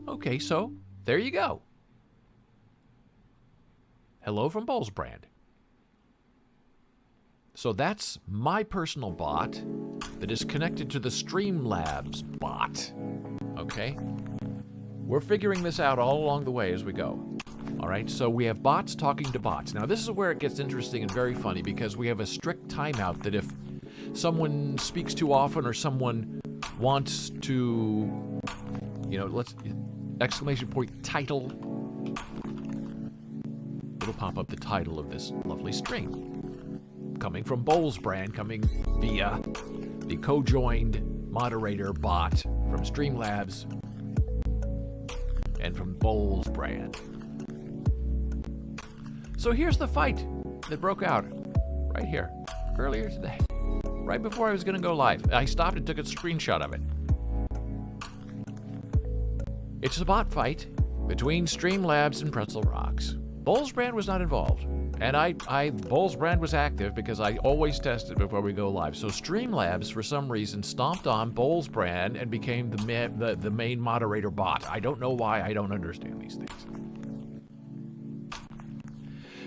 Okay, so there you go. Hello from Boles brand. So that's my personal bot that is connected to the Streamlabs bot. Okay? We're figuring this out all along the way as we go. All right, so we have bots talking to bots. Now, this is where it gets interesting and very funny because we have a strict timeout that if someone speaks too often or someone wants to, let's, exclamation point, title, it'll pop up the title of this lovely stream. Coming from Boles brand, coming via the co-joined moderator bot from Streamlabs and from Boles brand. So here's the fight that broke out right here, earlier today, right before I was going to go live. I stopped and took a screenshot of it. It's a bot fight between Streamlabs and Pretzel Rocks. Boles brand was not involved, and Boles brand was active because I always test it before we go live. So Streamlabs, for some reason, stomped on Boles brand and became the main moderator bot. I don't know why. I don't understand these things.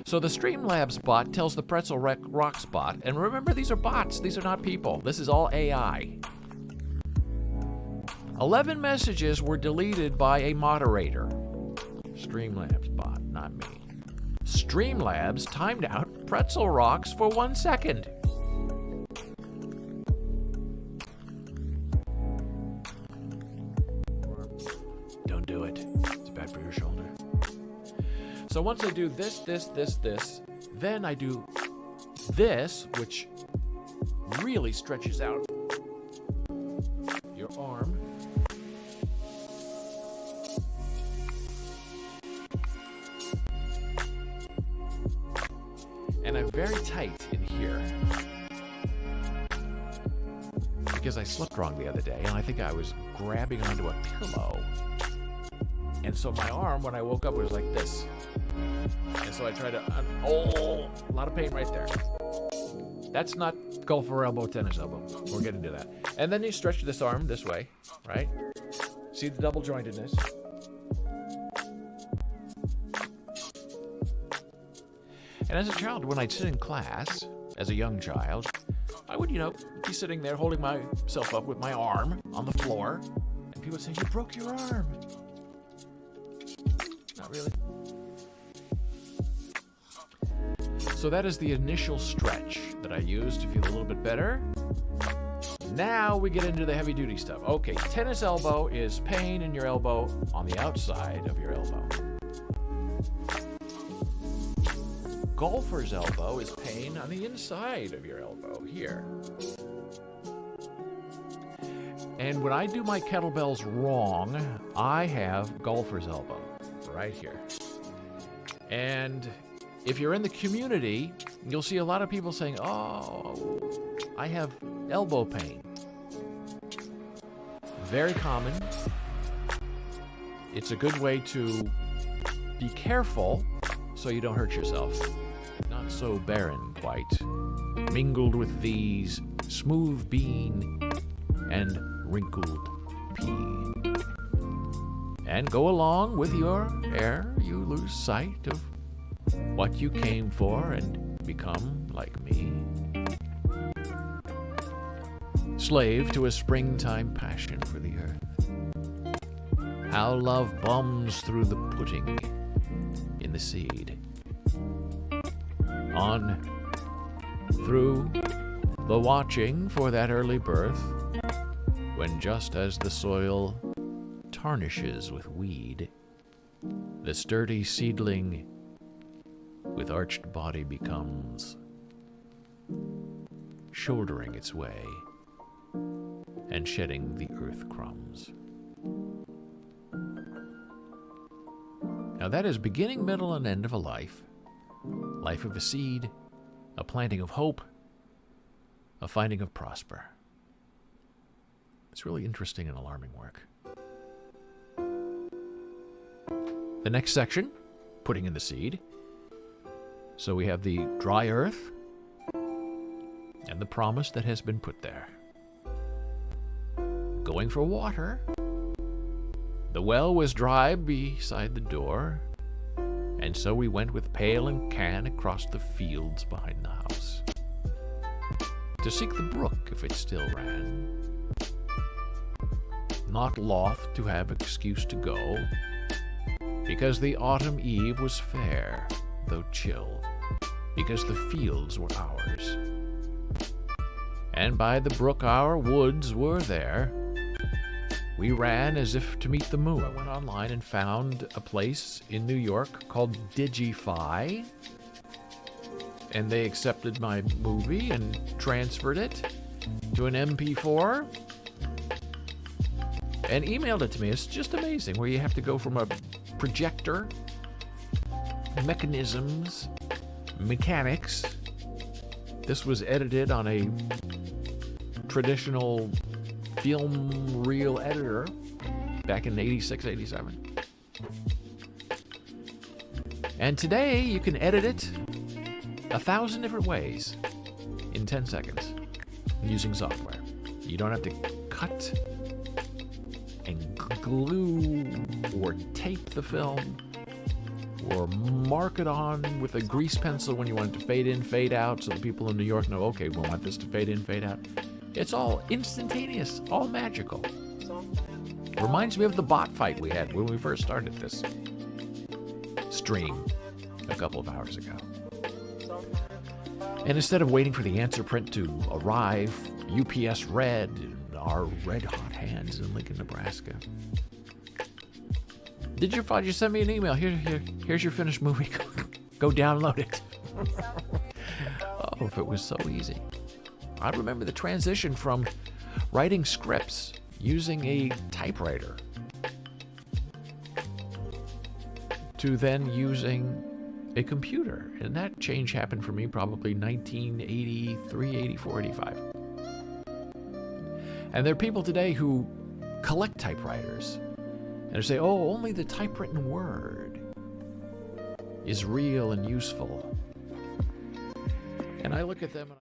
So the Streamlabs bot tells the Pretzel Rocks bot, and remember, these are bots. These are not people. This is all AI. 11 messages were deleted by a moderator. Streamlabs bot, not me. Streamlabs timed out Pretzel Rocks for 1 second. Don't do it. It's bad for your shoulder. So once I do this, then I do this, which really stretches out your arm. And I'm very tight in here because I slept wrong the other day, and I think I was grabbing onto a pillow. And so my arm, when I woke up, was like this. And so I tried to, a lot of pain right there. That's not golfer elbow, tennis elbow. We'll get into that. And then you stretch this arm this way, right? See the double jointedness. And as a child, when I'd sit in class, as a young child, I would, be sitting there holding myself up with my arm on the floor. And people would say, "You broke your arm." Not really. So that is the initial stretch that I use to feel a little bit better. Now we get into the heavy duty stuff. Okay, tennis elbow is pain in your elbow on the outside of your elbow. Golfer's elbow is pain on the inside of your elbow, here. And when I do my kettlebells wrong, I have golfer's elbow right here. And if you're in the community, you'll see a lot of people saying, "Oh, I have elbow pain." Very common. It's a good way to be careful so you don't hurt yourself. Not so barren, quite. Mingled with these smooth bean and wrinkled pea. And go along with your hair, you lose sight of what you came for and become like me. Slave to a springtime passion for the earth. How love bombs through the pudding in the seed. On through the watching for that early birth, when just as the soil tarnishes with weed, the sturdy seedling with arched body becomes, shouldering its way and shedding the earth crumbs. Now that is beginning, middle, and end of a life. Life of a seed, a planting of hope, a finding of prosper. It's really interesting and alarming work. The next section, putting in the seed. So we have the dry earth and the promise that has been put there. Going for water, The well was dry beside the door, and so we went with pail and can across the fields behind the house to seek the brook if it still ran. Not loth to have excuse to go, because the autumn eve was fair, though chill, because the fields were ours. And by the brook our woods were there. We ran as if to meet the moon. I went online and found a place in New York called Digify, and they accepted my movie and transferred it to an MP4 and emailed it to me. It's just amazing, where you have to go from a projector, mechanisms, mechanics. This was edited on a traditional film reel editor back in 86, 87. And today you can edit it 1,000 different ways in 10 seconds using software. You don't have to cut and glue or tape the film or mark it on with a grease pencil when you want it to fade in, fade out, so the people in New York know, okay, we want this to fade in, fade out. It's all instantaneous, all magical. Reminds me of the bot fight we had when we first started this stream a couple of hours ago. And instead of waiting for the answer print to arrive, UPS read in our red-hot hands in Lincoln, Nebraska. Did you send me an email? Here's your finished movie. Go download it. Oh, if it was so easy. I remember the transition from writing scripts using a typewriter to then using a computer. And that change happened for me probably 1983, 84, 85. And there are people today who collect typewriters and they say, oh, only the typewritten word is real and useful. And I look at them and